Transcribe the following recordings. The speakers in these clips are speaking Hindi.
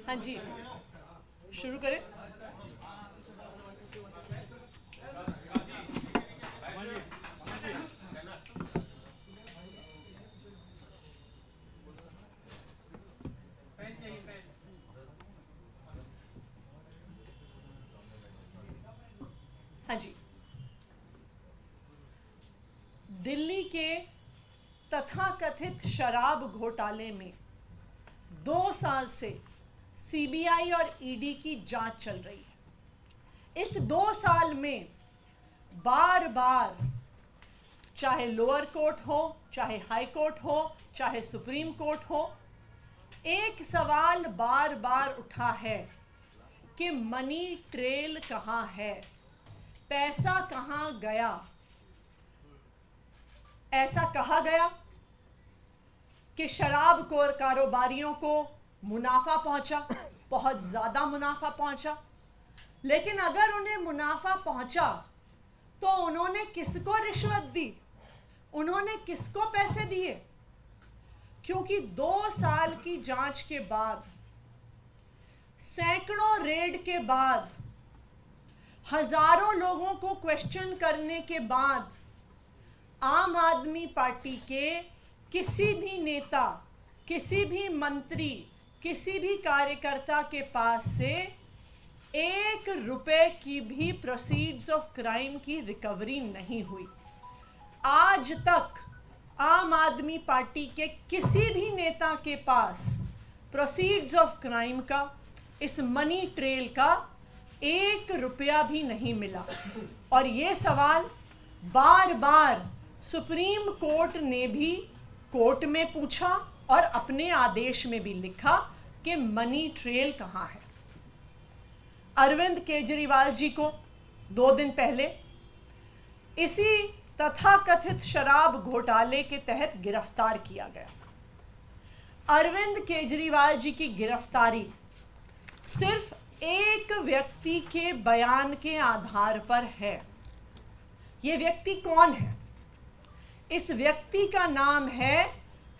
हाँ जी, शुरू करें। हाँ जी, दिल्ली के तथाकथित शराब घोटाले में 2 साल से सीबीआई और ईडी की जांच चल रही है। इस 2 साल में बार बार, चाहे लोअर कोर्ट हो, चाहे हाई कोर्ट हो, चाहे सुप्रीम कोर्ट हो, एक सवाल बार बार उठा है कि मनी ट्रेल कहाँ है, पैसा कहाँ गया। ऐसा कहा गया कि शराब कारोबारियों को मुनाफा पहुंचा, बहुत ज्यादा मुनाफा पहुंचा। लेकिन अगर उन्हें मुनाफा पहुंचा तो उन्होंने किसको रिश्वत दी, उन्होंने किसको पैसे दिए? क्योंकि 2 साल की जांच के बाद, सैकड़ों रेड के बाद, हजारों लोगों को क्वेश्चन करने के बाद आम आदमी पार्टी के किसी भी नेता, किसी भी मंत्री, किसी भी कार्यकर्ता के पास से 1 रुपए की भी प्रोसीड्स ऑफ क्राइम की रिकवरी नहीं हुई। आज तक आम आदमी पार्टी के किसी भी नेता के पास प्रोसीड्स ऑफ क्राइम का, इस मनी ट्रेल का 1 रुपया भी नहीं मिला। और ये सवाल बार बार सुप्रीम कोर्ट ने भी कोर्ट में पूछा और अपने आदेश में भी लिखा कि मनी ट्रेल कहाँ है। अरविंद केजरीवाल जी को 2 दिन पहले इसी तथाकथित शराब घोटाले के तहत गिरफ्तार किया गया। अरविंद केजरीवाल जी की गिरफ्तारी सिर्फ एक व्यक्ति के बयान के आधार पर है। यह व्यक्ति कौन है? इस व्यक्ति का नाम है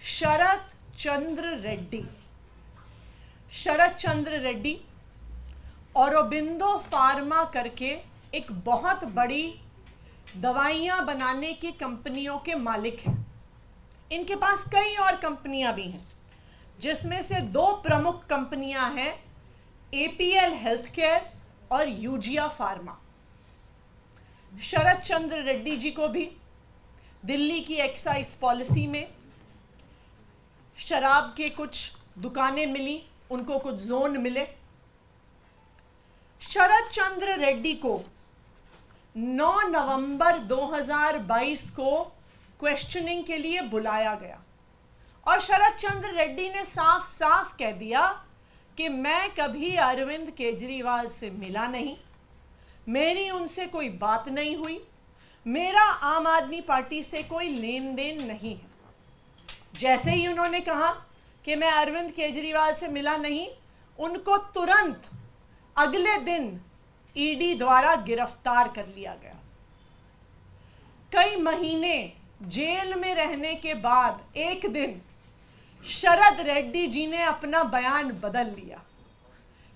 शरत चंद्र रेड्डी। शरत चंद्र रेड्डी औरोबिंदो फार्मा करके एक बहुत बड़ी दवाइयां बनाने की कंपनियों के मालिक हैं। इनके पास कई और कंपनियां भी हैं, जिसमें से 2 प्रमुख कंपनियां हैं, एपीएल हेल्थकेयर और यूजिया फार्मा। शरत चंद्र रेड्डी जी को भी दिल्ली की एक्साइज पॉलिसी में शराब के कुछ दुकानें मिली, उनको कुछ जोन मिले। शरत चंद्र रेड्डी को 9 नवंबर 2022 को क्वेश्चनिंग के लिए बुलाया गया और शरत चंद्र रेड्डी ने साफ साफ कह दिया कि मैं कभी अरविंद केजरीवाल से मिला नहीं, मेरी उनसे कोई बात नहीं हुई, मेरा आम आदमी पार्टी से कोई लेन देन नहीं है। जैसे ही उन्होंने कहा कि मैं अरविंद केजरीवाल से मिला नहीं, उनको तुरंत अगले दिन ईडी द्वारा गिरफ्तार कर लिया गया। कई महीने जेल में रहने के बाद एक दिन शरद रेड्डी जी ने अपना बयान बदल लिया।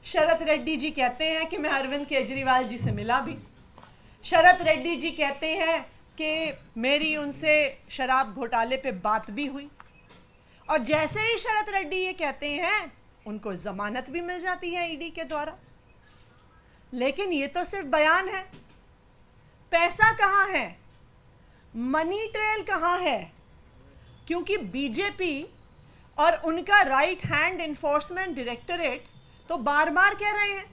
शरद रेड्डी जी कहते हैं कि मैं अरविंद केजरीवाल जी से मिला भी। शरद रेड्डी जी कहते हैं कि मेरी उनसे शराब घोटाले पे बात भी हुई। और जैसे ही शरद रेड्डी ये कहते हैं, उनको जमानत भी मिल जाती है ईडी के द्वारा। लेकिन ये तो सिर्फ बयान है। पैसा कहाँ है? मनी ट्रेल कहाँ है? क्योंकि बीजेपी और उनका राइट हैंड इन्फोर्समेंट डायरेक्टरेट तो बार बार कह रहे हैं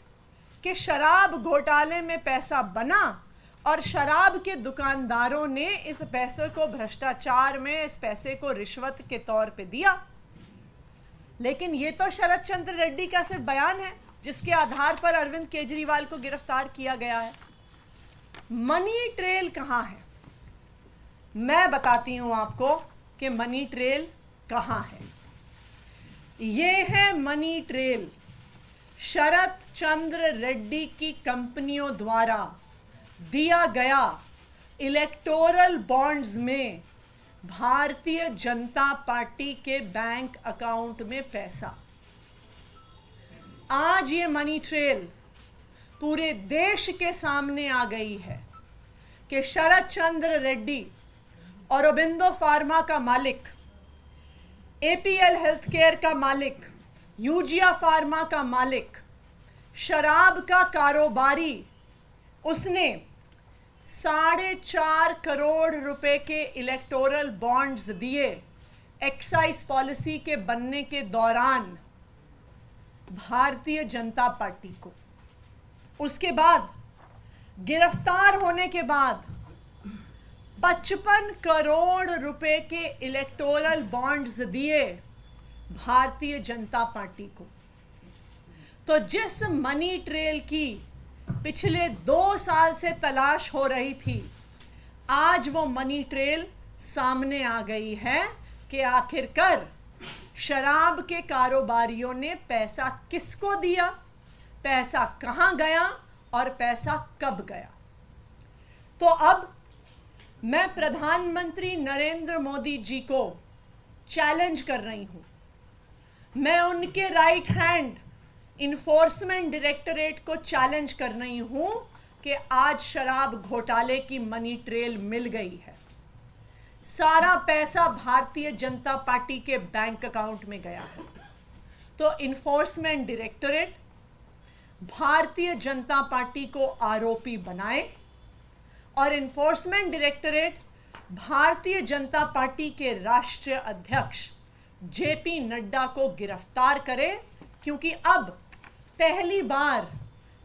कि शराब घोटाले में पैसा बना और शराब के दुकानदारों ने इस पैसे को भ्रष्टाचार में, इस पैसे को रिश्वत के तौर पे दिया। लेकिन ये तो शरत चंद्र रेड्डी का सिर्फ बयान है, जिसके आधार पर अरविंद केजरीवाल को गिरफ्तार किया गया है। मनी ट्रेल कहाँ है? मैं बताती हूं आपको कि मनी ट्रेल कहाँ है। ये है मनी ट्रेल शरत चंद्र रेड्डी की कंपनियों द्वारा दिया गया इलेक्टोरल बॉन्ड्स में भारतीय जनता पार्टी के बैंक अकाउंट में पैसा। आज ये मनी ट्रेल पूरे देश के सामने आ गई है कि शरद चंद्र रेड्डी, औरोबिंदो फार्मा का मालिक, एपीएल हेल्थ केयर का मालिक, यूजिया फार्मा का मालिक, शराब का कारोबारी, उसने 4.5 करोड़ रुपए के इलेक्टोरल बॉन्ड्स दिए एक्साइज पॉलिसी के बनने के दौरान भारतीय जनता पार्टी को। उसके बाद गिरफ्तार होने के बाद 55 करोड़ रुपए के इलेक्टोरल बॉन्ड्स दिए भारतीय जनता पार्टी को। तो जिस मनी ट्रेल की पिछले 2 साल से तलाश हो रही थी, आज वो मनी ट्रेल सामने आ गई है कि आखिरकार शराब के कारोबारियों ने पैसा किसको दिया, पैसा कहां गया और पैसा कब गया। तो अब मैं प्रधानमंत्री नरेंद्र मोदी जी को चैलेंज कर रही हूं, मैं उनके राइट हैंड इन्फोर्समेंट डायरेक्टरेट को चैलेंज कर रही हूं कि आज शराब घोटाले की मनी ट्रेल मिल गई है। सारा पैसा भारतीय जनता पार्टी के बैंक अकाउंट में गया है। तो enforcement directorate Bharatiya Janata party को आरोपी बनाए और enforcement directorate Bharatiya Janata party के राष्ट्रीय अध्यक्ष जेपी नड्डा को गिरफ्तार करे, क्योंकि अब पहली बार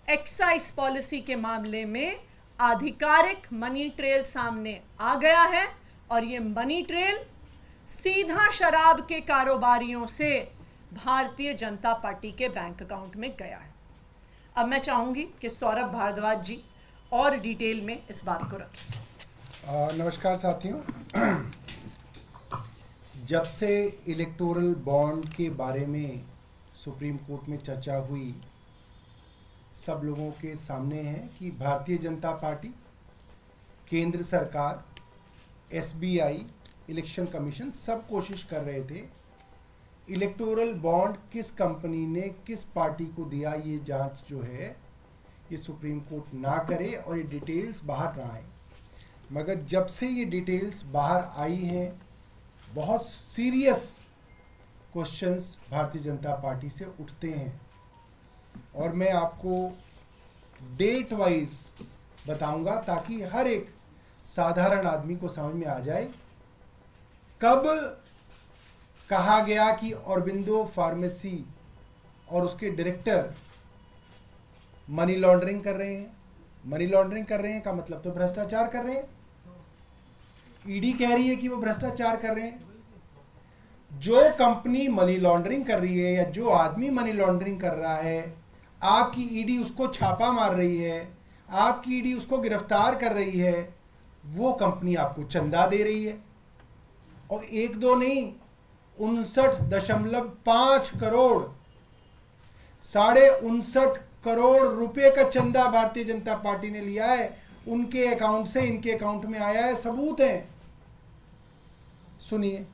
एक्साइज पॉलिसी के मामले में आधिकारिक मनी ट्रेल सामने आ गया है और ये मनी ट्रेल सीधा शराब के कारोबारियों से भारतीय जनता पार्टी के बैंक अकाउंट में गया है। अब मैं चाहूंगी कि सौरभ भारद्वाज जी और डिटेल में इस बात को रखें। नमस्कार साथियों, जब से इलेक्टोरल बॉन्ड के बारे में सुप्रीम कोर्ट में चर्चा हुई, सब लोगों के सामने है कि भारतीय जनता पार्टी, केंद्र सरकार, एसबीआई, इलेक्शन कमीशन सब कोशिश कर रहे थे इलेक्टोरल बॉन्ड किस कंपनी ने किस पार्टी को दिया, ये जांच जो है ये सुप्रीम कोर्ट ना करे और ये डिटेल्स बाहर ना आए। मगर जब से ये डिटेल्स बाहर आई हैं, बहुत serious questions Bharatiya Janata party से उठते हैं और मैं आपको डेट वाइज बताऊंगा ताकि हर एक साधारण आदमी को समझ में आ जाए कब कहा गया कि औरोबिंदो फार्मेसी और उसके डायरेक्टर मनी लॉन्ड्रिंग कर रहे हैं। मनी लॉन्ड्रिंग कर रहे हैं का मतलब तो भ्रष्टाचार कर रहे हैं। ईडी कह रही है कि वो भ्रष्टाचार कर रहे हैं। जो कंपनी मनी लॉन्ड्रिंग कर रही है या जो आदमी मनी लॉन्ड्रिंग कर रहा है, आपकी ईडी उसको छापा मार रही है, आपकी ईडी उसको गिरफ्तार कर रही है, वो कंपनी आपको चंदा दे रही है। और 1-2 नहीं, 59.5 करोड़, 59.5 करोड़ रुपए का चंदा भारतीय जनता पार्टी ने लिया है। उनके अकाउंट से इनके अकाउंट में आया है, सबूत है। सुनिए,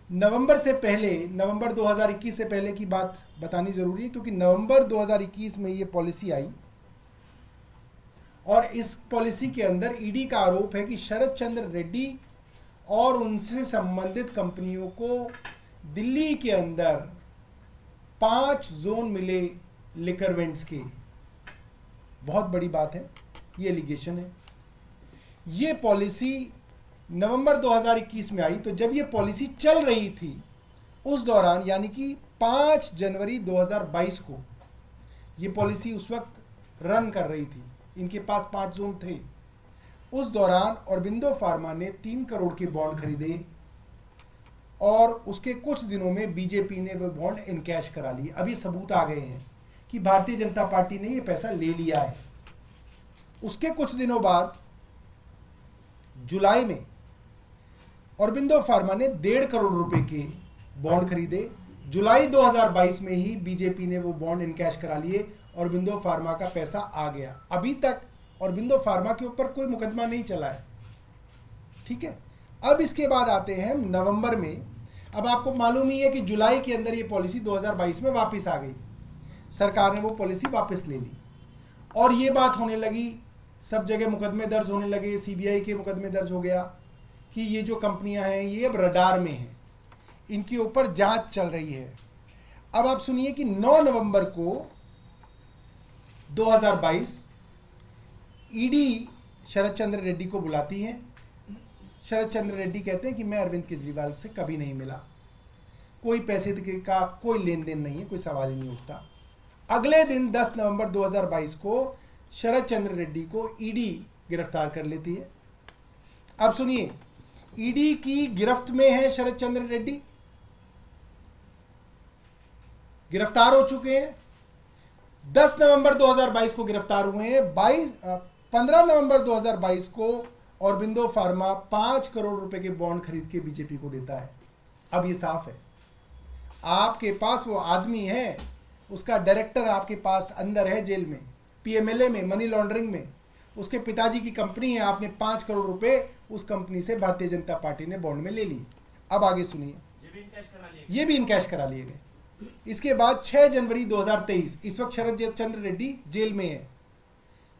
नवंबर से पहले, नवंबर 2021 से पहले की बात बतानी जरूरी है क्योंकि नवंबर 2021 में ये पॉलिसी आई और इस पॉलिसी के अंदर ईडी का आरोप है कि शरद चंद्र रेड्डी और उनसे संबंधित कंपनियों को दिल्ली के अंदर 5 जोन मिले लिकर वेंट्स के। बहुत बड़ी बात है, ये एलिगेशन है। ये पॉलिसी नवंबर 2021 में आई। तो जब ये पॉलिसी चल रही थी उस दौरान, यानी कि 5 जनवरी 2022 को ये पॉलिसी उस वक्त रन कर रही थी, इनके पास 5 जोन थे। उस दौरान औरोबिंदो फार्मा ने 3 करोड़ के बॉन्ड खरीदे और उसके कुछ दिनों में बीजेपी ने वो बॉन्ड इनकैश करा लिए। अभी सबूत आ गए हैं कि भारतीय जनता पार्टी ने ये पैसा ले लिया है। उसके कुछ दिनों बाद जुलाई में औरोबिंदो फार्मा ने 1.5 करोड़ रुपए के बॉन्ड खरीदे। जुलाई 2022 में ही बीजेपी ने वो बॉन्ड इनकैश करा लिए। औरोबिंदो फार्मा का पैसा आ गया। अभी तक औरोबिंदो फार्मा के ऊपर कोई मुकदमा नहीं चला है, ठीक है। अब इसके बाद आते हैं नवंबर में। अब आपको मालूम ही है कि जुलाई के अंदर ये पॉलिसी 2022 में वापस आ गई, सरकार ने वो पॉलिसी वापस ले ली और ये बात होने लगी, सब जगह मुकदमे दर्ज होने लगे, सीबीआई के मुकदमे दर्ज हो गया कि ये जो कंपनियां हैं ये अब रडार में हैं, इनके ऊपर जांच चल रही है। अब आप सुनिए कि 9 नवंबर को 2022 ईडी शरद चंद्र रेड्डी को बुलाती है। शरद चंद्र रेड्डी कहते हैं कि मैं अरविंद केजरीवाल से कभी नहीं मिला, कोई पैसे का कोई लेन देन नहीं है, कोई सवाल ही नहीं उठता। अगले दिन 10 नवंबर 2022 को शरद चंद्र रेड्डी को ईडी गिरफ्तार कर लेती है। अब सुनिए, ईडी की गिरफ्त में है शरद चंद्र रेड्डी, गिरफ्तार हो चुके हैं। 10 नवंबर 2022 को गिरफ्तार हुए हैं। 15 नवंबर 2022 को औरबिंदो फार्मा 5 करोड़ रुपए के बॉन्ड खरीद के बीजेपी को देता है। अब ये साफ है, आपके पास वो आदमी है, उसका डायरेक्टर आपके पास अंदर है जेल में, पीएमएलए में, मनी लॉन्ड्रिंग में, उसके पिताजी की कंपनी है, आपने 5 करोड़ रुपए उस कंपनी से भारतीय जनता पार्टी ने बॉन्ड में ले ली। अब आगे सुनिए, ये भी इनकैश करा लिए गए। इसके बाद 6 जनवरी 2023, इस वक्त शरद चंद्र रेड्डी जेल में है,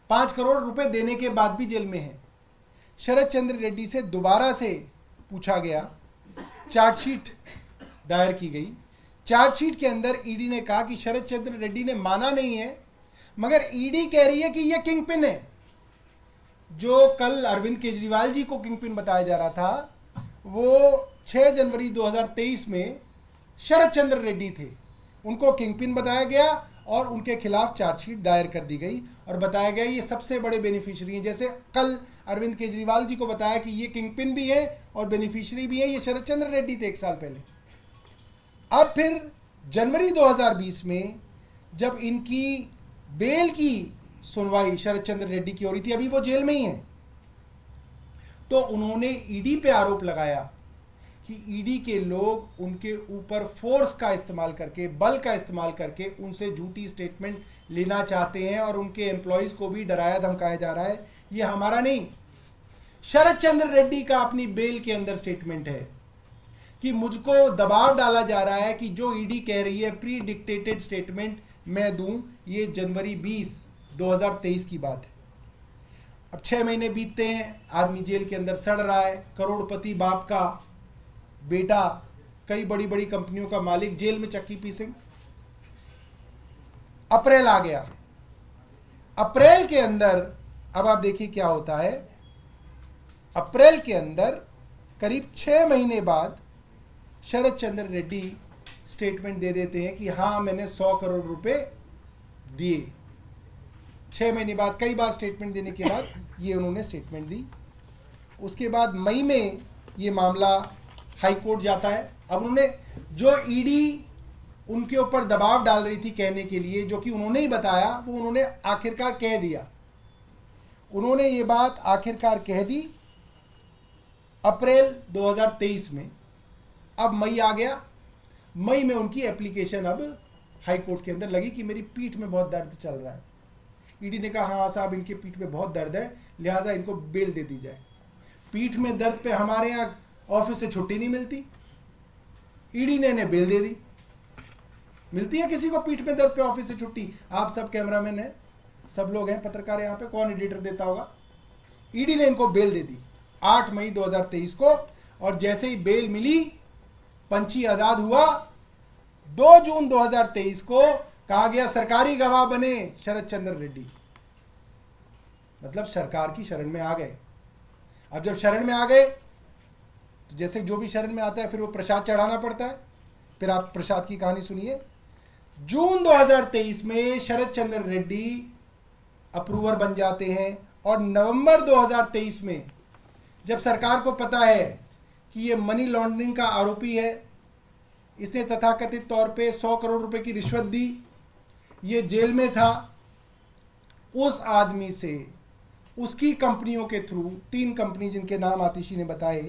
5 करोड़ रुपए देने के बाद भी जेल में है। शरद चंद्र रेड्डी से दोबारा से पूछा गया, चार्जशीट दायर की गई। चार्जशीट के अंदर ईडी ने कहा कि शरद चंद्र रेड्डी ने माना नहीं है, मगर ईडी कह रही है कि यह किंगपिन है। जो कल अरविंद केजरीवाल जी को किंगपिन बताया जा रहा था, वो 6 जनवरी 2023 में शरद चंद्र रेड्डी थे, उनको किंगपिन बताया गया और उनके खिलाफ चार्जशीट दायर कर दी गई और बताया गया ये सबसे बड़े बेनिफिशियरी हैं। जैसे कल अरविंद केजरीवाल जी को बताया कि ये किंगपिन भी है और बेनिफिशियरी भी है, ये शरद चंद्र रेड्डी थे 1 साल पहले। अब फिर जनवरी 2020 में जब इनकी बेल की सुनवाई शरद चंद्र रेड्डी की हो रही थी, अभी वो जेल में ही है, तो उन्होंने ईडी पे आरोप लगाया कि ईडी के लोग उनके ऊपर फोर्स का इस्तेमाल करके, बल का इस्तेमाल करके उनसे झूठी स्टेटमेंट लेना चाहते हैं और उनके एम्प्लॉयज को भी डराया धमकाया जा रहा है। ये हमारा नहीं, शरद चंद्र रेड्डी का अपनी बेल के अंदर स्टेटमेंट है कि मुझको दबाव डाला जा रहा है कि जो ईडी कह रही है प्री डिक्टेटेड स्टेटमेंट मैं दूं। ये जनवरी 20, 2023 की बात है। अब 6 महीने बीतते हैं, आदमी जेल के अंदर सड़ रहा है, करोड़पति बाप का बेटा, कई बड़ी बड़ी कंपनियों का मालिक जेल में चक्की पीसेंगे। अप्रैल आ गया, अप्रैल के अंदर अब आप देखिए क्या होता है। अप्रैल के अंदर करीब 6 महीने बाद शरद चंद्र रेड्डी स्टेटमेंट दे देते हैं कि हाँ मैंने 100 करोड़ रुपए दिए। 6 महीने बाद, कई बार स्टेटमेंट देने के बाद ये उन्होंने स्टेटमेंट दी। उसके बाद मई में ये मामला हाई कोर्ट जाता है। अब उन्होंने जो ईडी उनके ऊपर दबाव डाल रही थी कहने के लिए, जो कि उन्होंने ही बताया, वो उन्होंने आखिरकार कह दिया। उन्होंने ये बात आखिरकार कह दी अप्रैल 2023 में। अब मई आ गया, मई में उनकी एप्लीकेशन अब हाई कोर्ट के अंदर लगी कि मेरी पीठ में बहुत दर्द चल रहा है। ईडी ने कहा हाँ साहब इनके पीठ में बहुत दर्द है, लिहाजा इनको बेल दे दी जाए। पीठ में दर्द पे हमारे यहाँ ऑफिस से छुट्टी नहीं मिलती, ईडी ने इन्हें बेल दे दी। मिलती है किसी को पीठ में दर्द पे ऑफिस से छुट्टी? आप सब कैमरामैन हैं, सब लोग हैं, पत्रकार यहाँ पे, कौन एडिटर देता होगा? ईडी ने इनको बेल दे दी 8 मई 2023 को। और जैसे ही बेल मिली, पंछी आजाद हुआ। 2 जून 2023 को कहा गया सरकारी गवाह बने शरद चंद्र रेड्डी, मतलब सरकार की शरण में आ गए। अब जब शरण में आ गए तो जैसे जो भी शरण में आता है फिर वो प्रसाद चढ़ाना पड़ता है। फिर आप प्रसाद की कहानी सुनिए। जून 2023 में शरद चंद्र रेड्डी अप्रूवर बन जाते हैं और नवंबर 2023 में जब सरकार को पता है कि ये मनी लॉन्ड्रिंग का आरोपी है, इसने तथाकथित तौर पे 100 करोड़ रुपए की रिश्वत दी, ये जेल में था, उस आदमी से उसकी कंपनियों के थ्रू 3 कंपनी जिनके नाम आतिशी ने बताए,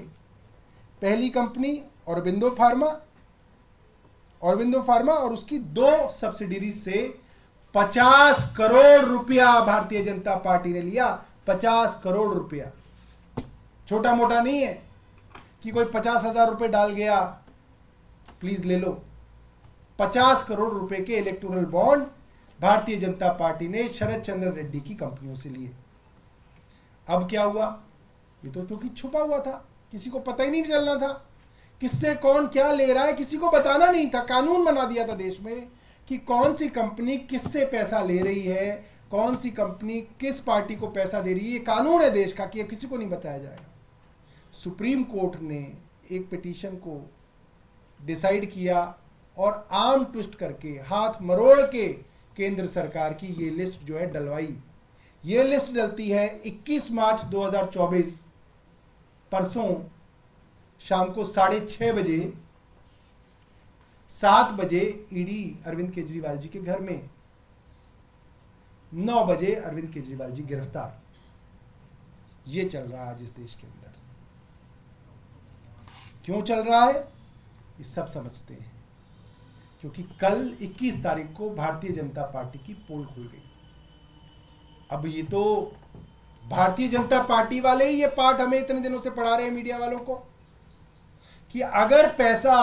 पहली कंपनी औरबिंदो फार्मा और उसकी 2 सब्सिडीज से 50 करोड़ रुपया भारतीय जनता पार्टी ने लिया। 50 करोड़ रुपया छोटा मोटा नहीं है कि कोई 50,000 रुपए डाल गया प्लीज ले लो। 50 करोड़ रुपए के electoral bond Bharatiya Janata party ने शरद चंद्र रेड्डी की कंपनियों से लिए। अब क्या हुआ? ये तो क्योंकि छुपा हुआ था, किसी को पता ही नहीं चलना था किससे कौन क्या ले रहा है, किसी को बताना नहीं था। कानून बना दिया था देश में कि कौन सी कंपनी किससे पैसा ले रही है, कौन सी कंपनी किस पार्टी को पैसा दे रही है। ये कानून है देश का कि ये किसी को नहीं बताया जाएगा। सुप्रीम कोर्ट ने एक पिटीशन को डिसाइड किया और आर्म ट्विस्ट करके, हाथ मरोड़ के केंद्र सरकार की ये लिस्ट जो है डलवाई। ये लिस्ट डलती है 21 मार्च 2024 परसों शाम को 6:30 बजे, 7 बजे ईडी अरविंद केजरीवाल जी के घर में, 9 बजे अरविंद केजरीवाल जी गिरफ्तार। ये चल रहा है आज इस देश के अंदर। क्यों चल रहा है ये सब समझते हैं, क्योंकि कल 21 तारीख को भारतीय जनता पार्टी की पोल खुल गई। अब ये तो भारतीय जनता पार्टी वाले ही ये पाठ हमें इतने दिनों से पढ़ा रहे हैं मीडिया वालों को कि अगर पैसा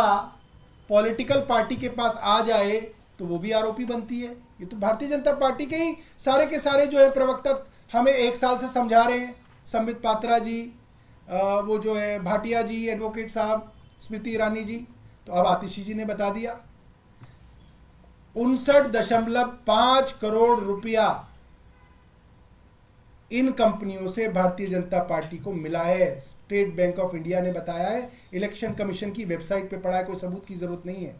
पॉलिटिकल पार्टी के पास आ जाए तो वो भी आरोपी बनती है। ये तो भारतीय जनता पार्टी के ही सारे के सारे जो है प्रवक्ता हमें 1 साल से समझा रहे हैं। संबित पात्रा जी, वो जो है भाटिया जी, एडवोकेट साहब, स्मृति ईरानी जी, तो अब आतिशी जी ने बता दिया। 59.5 करोड़ रुपया इन कंपनियों से भारतीय जनता पार्टी को मिला है। स्टेट बैंक ऑफ इंडिया ने बताया है, इलेक्शन कमीशन की वेबसाइट पे पढ़ा है, कोई सबूत की जरूरत नहीं है।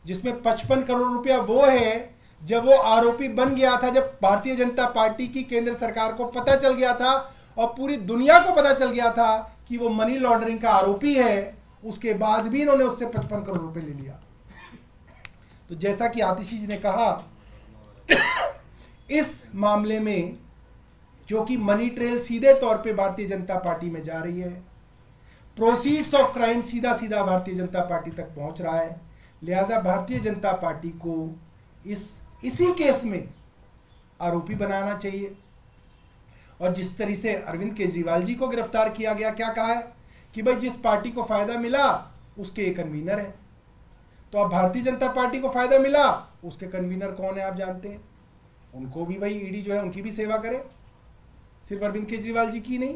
जिसमें 55 करोड़ रुपया वो है जब वो आरोपी बन गया था, जब भारतीय जनता पार्टी की केंद्र सरकार को पता चल गया था और पूरी दुनिया को पता चल गया था कि वो मनी लॉन्ड्रिंग का आरोपी है, उसके बाद भी इन्होंने उससे 55 करोड़ रुपए ले लिया। तो जैसा कि आतिशी जी ने कहा, इस मामले में क्योंकि मनी ट्रेल सीधे तौर पे भारतीय जनता पार्टी में जा रही है, प्रोसीड्स ऑफ क्राइम सीधा सीधा भारतीय जनता पार्टी तक पहुंच रहा है, लिहाजा भारतीय जनता पार्टी को इसी केस में आरोपी बनाना चाहिए। और जिस तरह से अरविंद केजरीवाल जी को गिरफ्तार किया गया, क्या कहा है कि भाई जिस पार्टी को फायदा मिला उसके कन्वीनर है। तो अब भारतीय जनता पार्टी को फायदा मिला, उसके कन्वीनर कौन है आप जानते हैं। उनको भी भाई ईडी जो है उनकी भी सेवा करे, सिर्फ अरविंद केजरीवाल जी की नहीं।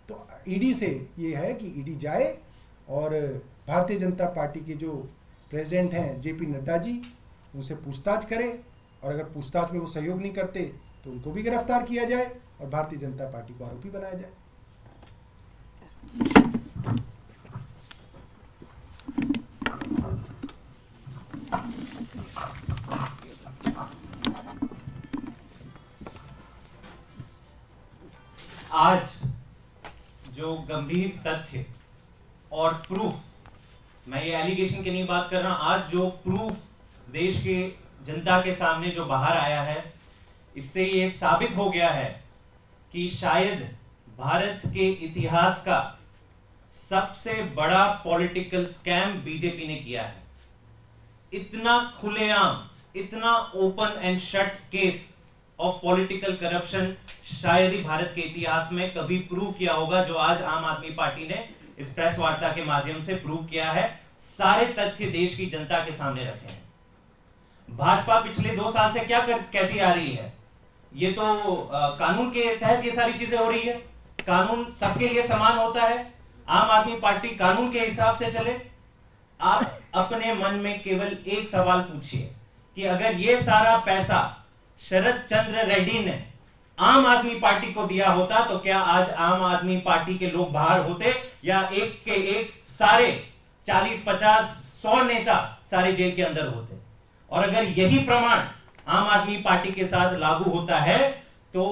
तो ईडी से ये है कि ईडी जाए और भारतीय जनता पार्टी के जो प्रेसिडेंट हैं जेपी नड्डा जी, उनसे पूछताछ करे, और अगर पूछताछ में वो सहयोग नहीं करते तो उनको भी गिरफ्तार किया जाए और भारतीय जनता पार्टी को आरोपी बनाया जाए। आज जो गंभीर तथ्य और प्रूफ, मैं ये एलिगेशन की नहीं बात कर रहा, आज जो प्रूफ देश के जनता के सामने जो बाहर आया है, इससे ये साबित हो गया है कि शायद भारत के इतिहास का सबसे बड़ा पॉलिटिकल स्कैम बीजेपी ने किया है। इतना खुलेआम, इतना open and shut case of political corruption शायद ही भारत के इतिहास में कभी प्रूव किया होगा, जो आज आम आदमी पार्टी ने इस प्रेस वार्ता के माध्यम से प्रूव किया है। सारे तथ्य देश की जनता के सामने रखे हैं। भाजपा पिछले 2 साल से क्या कहती आ रही है, ये तो कानून के तहत ये सारी चीजें हो रही है, कानून सबके लिए समान होता है, आम आदमी पार्टी कानून के हिसाब से चले। आप अपने मन में केवल एक सवाल पूछिए कि अगर ये सारा पैसा शरद चंद्र रेड्डी ने आम आदमी पार्टी को दिया होता तो क्या आज आम आदमी पार्टी के लोग बाहर होते, या एक के एक सारे 40, 50, 100 नेता सारे जेल के अंदर होते। और अगर यही प्रमाण आम आदमी पार्टी के साथ लागू होता है तो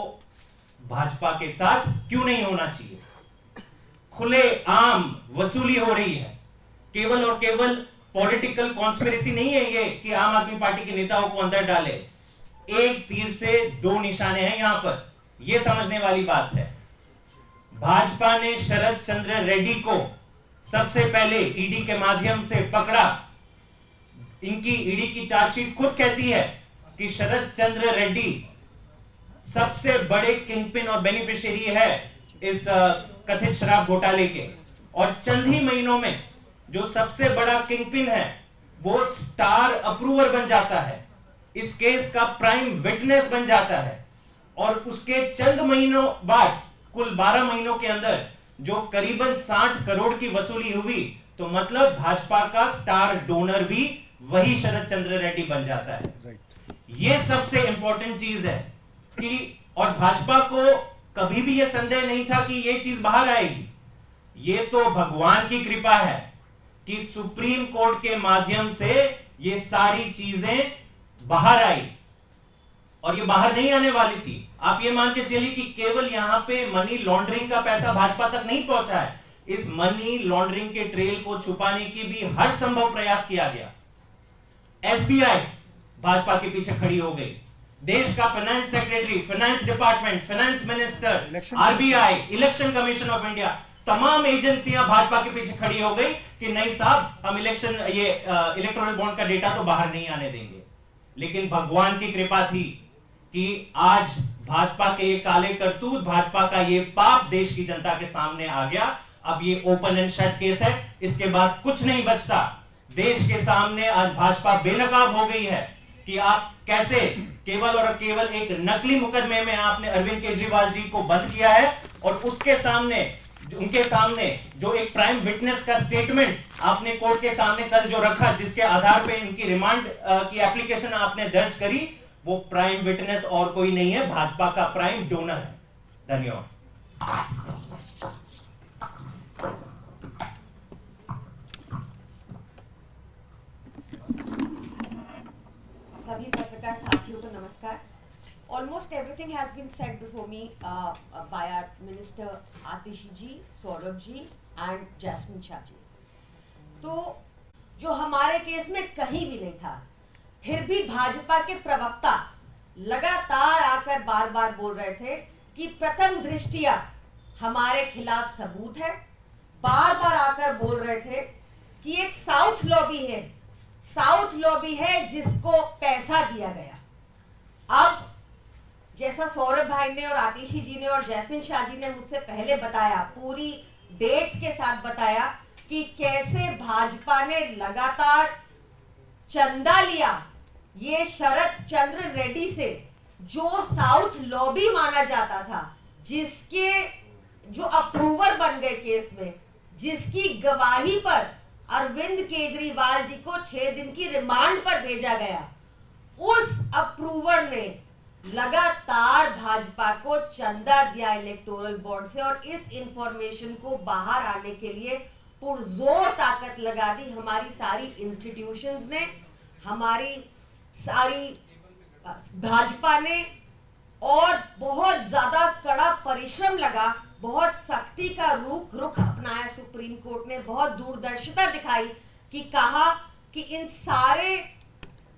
भाजपा के साथ क्यों नहीं होना चाहिए। खुले आम वसूली हो रही है, केवल और केवल पॉलिटिकल कॉन्स्पिरेसी नहीं है ये कि आम आदमी पार्टी के नेताओं को अंदर डाले। एक तीर से 2 निशाने हैं यहां पर, यह समझने वाली बात है। भाजपा ने शरद चंद्र रेड्डी को सबसे पहले ईडी के माध्यम से पकड़ा। इनकी ईडी की चार्जशीट खुद कहती है कि शरद चंद्र रेड्डी सबसे बड़े किंगपिन और बेनिफिशियरी है इस कथित शराब घोटाले के, और चंद ही महीनों में जो सबसे बड़ा किंगपिन है वो स्टार अप्रूवर बन जाता है, इस केस का प्राइम विटनेस बन जाता है, और उसके चंद महीनों बाद कुल 12 महीनों के अंदर जो करीबन 60 करोड़ की वसूली हुई, तो मतलब भाजपा का स्टार डोनर भी वही शरद चंद्र रेड्डी बन जाता है। ये सबसे इंपॉर्टेंट चीज है कि, और भाजपा को कभी भी यह संदेह नहीं था कि यह चीज बाहर आएगी। ये तो भगवान की कृपा है कि सुप्रीम कोर्ट के माध्यम से ये सारी चीजें बाहर आई, और ये बाहर नहीं आने वाली थी। आप ये मान के चलिए कि केवल यहां पे मनी लॉन्ड्रिंग का पैसा भाजपा तक नहीं पहुंचा है, इस मनी लॉन्ड्रिंग के ट्रेल को छुपाने की भी हर संभव प्रयास किया गया। एसबीआई भाजपा के पीछे खड़ी हो गई, देश का finance secretary, finance department, finance minister, RBI, election commission of India, तमाम एजेंसियां भाजपा के पीछे खड़ी हो गई कि नहीं साहब, हम इलेक्टोरल बॉन्ड का डेटा तो बाहर नहीं आने देंगे। लेकिन भगवान की कृपा थी कि आज भाजपा के ये काले करतूत, भाजपा का ये पाप देश की जनता के सामने आ गया। अब ये ओपन एंड शट केस है, इसके बाद कुछ नहीं बचता। देश के सामने आज भाजपा बेनकाब हो गई है कि आप कैसे केवल और केवल एक नकली मुकदमे में आपने अरविंद केजरीवाल जी को बंद किया है, और उसके सामने, उनके सामने जो एक प्राइम विटनेस का स्टेटमेंट आपने कोर्ट के सामने कल जो रखा, जिसके आधार पे इनकी रिमांड की एप्लीकेशन आपने दर्ज करी, वो प्राइम विटनेस और कोई नहीं है, भाजपा का प्राइम डोनर है। धन्यवाद। सभी पत्रकार साथियों को नमस्कार। Almost everything has been said before me by our Minister Atishi ji, Saurabh ji and Jasmine Shah ji. तो जो हमारे केस में कहीं भी नहीं था, फिर भी भाजपा के प्रवक्ता लगातार आकर बार बार बोल रहे थे कि प्रथम दृष्टिया हमारे खिलाफ सबूत है। बार बार आकर बोल रहे थे कि एक साउथ लॉबी है, साउथ लॉबी है जिसको पैसा दिया गया। अब जैसा सौरभ भाई ने और आतिशी जी ने और जैस्मिन शाह जी ने मुझसे पहले बताया, पूरी डेट्स के साथ बताया कि कैसे भाजपा ने लगातार चंदा लिया ये शरद चंद्र रेड्डी से, जो साउथ लॉबी माना जाता था, जिसके जो अप्रूवर बन गए केस में, जिसकी गवाही पर अरविंद केजरीवाल जी को 6 दिन की रिमांड पर भेजा गया। उस अप्रूवर ने लगातार भाजपा को चंदा दिया इलेक्टोरल बॉन्ड से, और इस इंफॉर्मेशन को बाहर आने के लिए पुरजोर ताकत लगा दी हमारी सारी इंस्टीट्यूशंस ने, हमारी सारी भाजपा ने, और बहुत ज्यादा कड़ा परिश्रम लगा, बहुत सख्ती का रुख अपनाया सुप्रीम कोर्ट ने, बहुत दूरदर्शिता दिखाई कि कहा कि इन सारे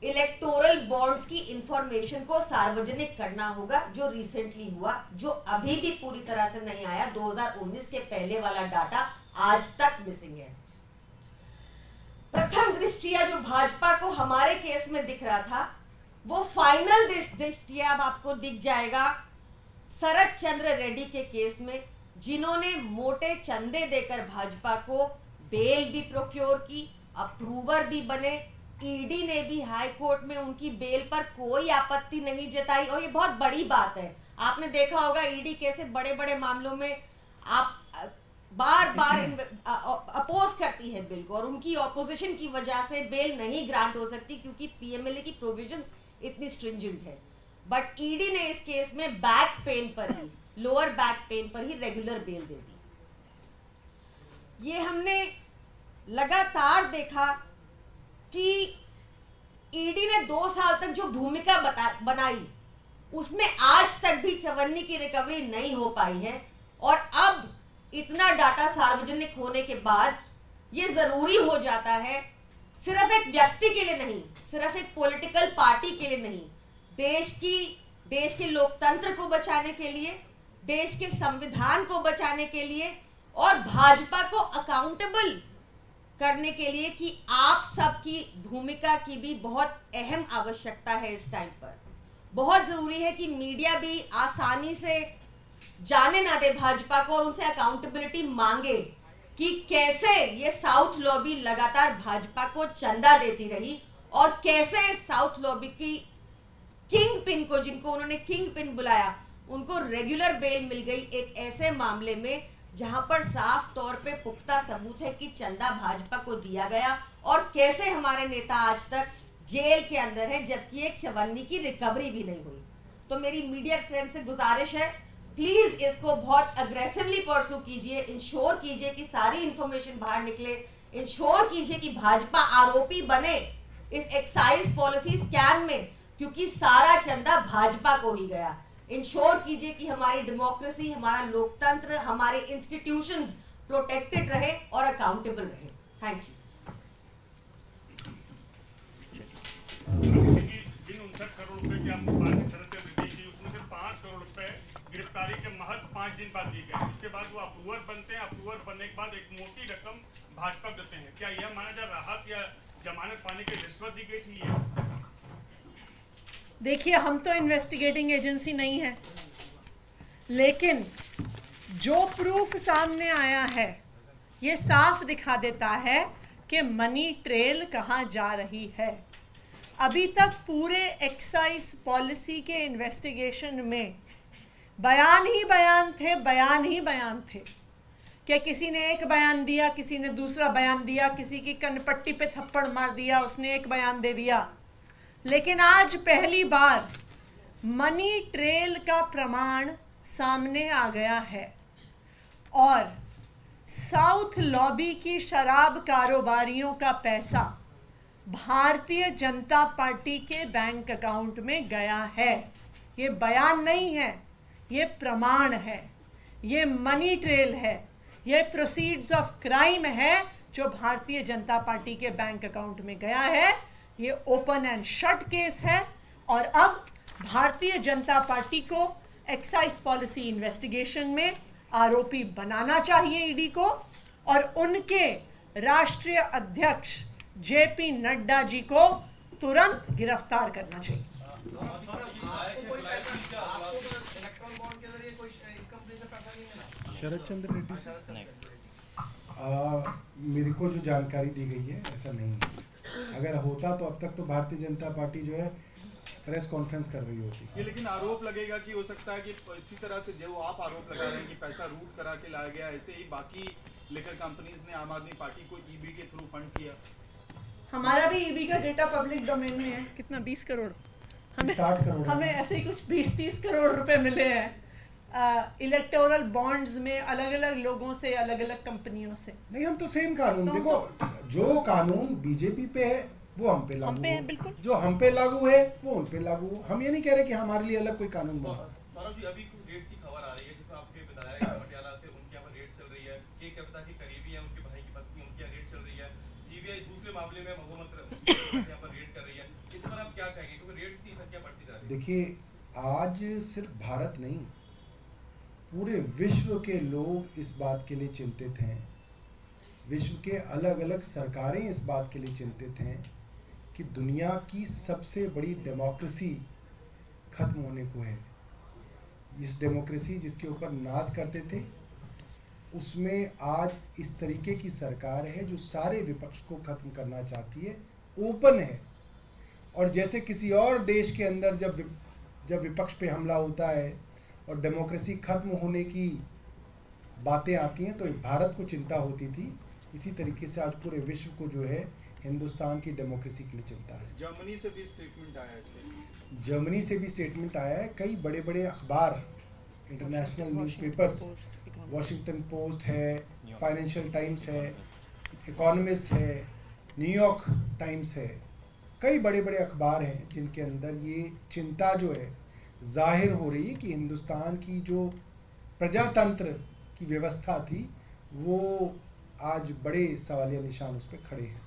इलेक्टोरल बॉन्ड्स की इंफॉर्मेशन को सार्वजनिक करना होगा, जो रिसेंटली हुआ, जो अभी भी पूरी तरह से नहीं आया। 2019 के पहले वाला डाटा आज तक मिसिंग है। प्रथम दृष्टिया जो भाजपा को हमारे केस में दिख रहा था, वो फाइनल दृष्टिया अब आपको दिख जाएगा शरद चंद्र रेड्डी के केस में, जिन्होंने मोटे चंदे देकर भाजपा को बेल भी प्रोक्योर की, अप्रूवर भी बने। ईडी ने भी हाई कोर्ट में उनकी बेल पर कोई आपत्ति नहीं जताई, और ये बहुत बड़ी बात है। आपने देखा होगा ईडी कैसे बड़े बड़े मामलों में आप बार बार अपोज करती है बिल को, और उनकी ऑपोजिशन की वजह से बेल नहीं ग्रांट हो सकती, क्योंकि पीएमएलए की प्रोविजंस इतनी स्ट्रिंजेंट है। बट ईडी ने इस केस में बैक पेन पर ही, लोअर बैक पेन पर ही रेगुलर बेल दे दी। ये हमने लगातार देखा कि ईडी ने 2 साल तक जो भूमिका बनाई, उसमें आज तक भी चवन्नी की रिकवरी नहीं हो पाई है। और अब इतना डाटा सार्वजनिक होने के बाद ये जरूरी हो जाता है, सिर्फ एक व्यक्ति के लिए नहीं, सिर्फ एक पॉलिटिकल पार्टी के लिए नहीं, देश के लोकतंत्र को बचाने के लिए, देश के संविधान को बचाने के लिए, और भाजपा को अकाउंटेबल करने के लिए कि आप सबकी भूमिका की भी बहुत अहम आवश्यकता है। इस टाइम पर बहुत जरूरी है कि मीडिया भी आसानी से जाने ना दे भाजपा को और उनसे अकाउंटेबिलिटी मांगे, कि कैसे ये साउथ लॉबी लगातार भाजपा को चंदा देती रही और कैसे साउथ लॉबी की किंग पिन को, जिनको उन्होंने किंग पिन बुलाया, उनको रेगुलर बेल मिल गई एक ऐसे मामले में जहां पर साफ तौर पे पुख्ता सबूत है कि चंदा भाजपा को दिया गया, और कैसे हमारे नेता आज तक जेल के अंदर है जबकि एक 54 की रिकवरी भी नहीं हुई। तो मेरी मीडिया फ्रेंड से गुजारिश है, प्लीज इसको बहुत अग्रेसिवली परसू कीजिए, इंश्योर कीजिए कि सारी इंफॉर्मेशन बाहर निकले, इंश्योर कीजिए कि भाजपा आरोपी बने इस एक्साइज पॉलिसी स्कैम में, क्योंकि सारा चंदा भाजपा को ही गया। इंश्योर कीजिए कि हमारी डेमोक्रेसी, हमारा लोकतंत्र, हमारे इंस्टीट्यूशंस प्रोटेक्टेड रहे और अकाउंटेबल रहे। Thank you. जिन 59 करोड़ रुपए की आपको बात शरद चंद्र की, उसमें से 5 करोड़ रुपए गिरफ्तारी के महज 5 दिन बाद दिए गए। उसके बाद वो अप्रूवर बनते हैं, अप्रूवर बनने के बाद एक मोटी रकम भाजपा देते हैं। क्या यह माना जाए राहत या जमानत पाने की रिश्वत दी गई थी? देखिए, हम तो इन्वेस्टिगेटिंग एजेंसी नहीं है, लेकिन जो प्रूफ सामने आया है ये साफ दिखा देता है कि मनी ट्रेल कहाँ जा रही है। अभी तक पूरे एक्साइज पॉलिसी के इन्वेस्टिगेशन में बयान ही बयान थे, बयान ही बयान थे कि किसी ने एक बयान दिया, किसी ने दूसरा बयान दिया, किसी की कनपट्टी पे थप्पड़ मार दिया, उसने एक बयान दे दिया। लेकिन आज पहली बार मनी ट्रेल का प्रमाण सामने आ गया है और साउथ लॉबी की शराब कारोबारियों का पैसा भारतीय जनता पार्टी के बैंक अकाउंट में गया है। ये बयान नहीं है, ये प्रमाण है, ये मनी ट्रेल है, ये प्रोसीड्स ऑफ क्राइम है जो भारतीय जनता पार्टी के बैंक अकाउंट में गया है। ये ओपन एंड शट केस है और अब भारतीय जनता पार्टी को एक्साइज पॉलिसी इन्वेस्टिगेशन में आरोपी बनाना चाहिए ईडी को, और उनके राष्ट्रीय अध्यक्ष जेपी नड्डा जी को तुरंत गिरफ्तार करना चाहिए। शरद चंद्र रेड्डी से मेरे को जो जानकारी दी गई है ऐसा नहीं है। अगर होता तो अब तक तो भारतीय जनता पार्टी जो है प्रेस कॉन्फ्रेंस कर रही होती। ये लेकिन आरोप लगेगा कि हो सकता है कि इसी तरह से जो आप आरोप लगा रहे हैं कि पैसा रूट करा के लाया गया, ऐसे ही बाकी लेकर कंपनीज ने आम आदमी पार्टी को ईबी के थ्रू फंड किया। हमारा भी ईबी का डेटा पब्लिक डोमेन में है। कितना 20 करोड़, हमें 60 करोड़ हमें ऐसे ही कुछ 20-30 करोड़ रुपए मिले हैं इलेक्टोरल बॉन्ड्स में, अलग अलग लोगों से, अलग अलग कंपनियों से। नहीं, हम तो सेम कानून, देखो जो कानून बीजेपी पे है वो हम पे लागू है, हो, बिल्कुल। जो हम पे लागू है वो उन पे लागू हो। हम ये नहीं कह रहे कि हमारे लिए अलग कोई कानून बना। सौरभ जी, अभी कुछ रेट की खबर आ रही है जिसमें आपके विधायक पटियाला से उनके यहाँ पर रेट चल रही है, के कविता की करीबी है, उनके भाई की पत्नी, उनके यहाँ रेट चल रही है, सीबीआई दूसरे मामले में महोमत यहाँ पर रेट कर रही है। इस पर आप क्या कहेंगे, क्योंकि रेट की संख्या बढ़ती जा रही है? देखिए, आज सिर्फ भारत नहीं, पूरे विश्व के लोग इस बात के लिए चिंतित हैं, विश्व के अलग अलग सरकारें इस बात के लिए चिंतित हैं कि दुनिया की सबसे बड़ी डेमोक्रेसी खत्म होने को है। इस डेमोक्रेसी जिसके ऊपर नाज करते थे, उसमें आज इस तरीके की सरकार है जो सारे विपक्ष को खत्म करना चाहती है, ओपन है। और जैसे किसी और देश के अंदर जब विपक्ष पे हमला होता है और डेमोक्रेसी खत्म होने की बातें आती हैं तो भारत को चिंता होती थी, इसी तरीके से आज पूरे विश्व को जो है हिंदुस्तान की डेमोक्रेसी के लिए चिंता है। जर्मनी से भी स्टेटमेंट आया है। जर्मनी से भी स्टेटमेंट आया है। कई बड़े बड़े अखबार, इंटरनेशनल न्यूज़पेपर्स, वॉशिंगटन पोस्ट है, फाइनेंशियल टाइम्स है, इकोनॉमिस्ट है, न्यूयॉर्क टाइम्स है, कई बड़े बड़े अखबार हैं जिनके अंदर ये चिंता जो है जाहिर हो रही है कि हिंदुस्तान की जो प्रजातंत्र की व्यवस्था थी वो आज बड़े सवालिया निशान उस पर खड़े हैं।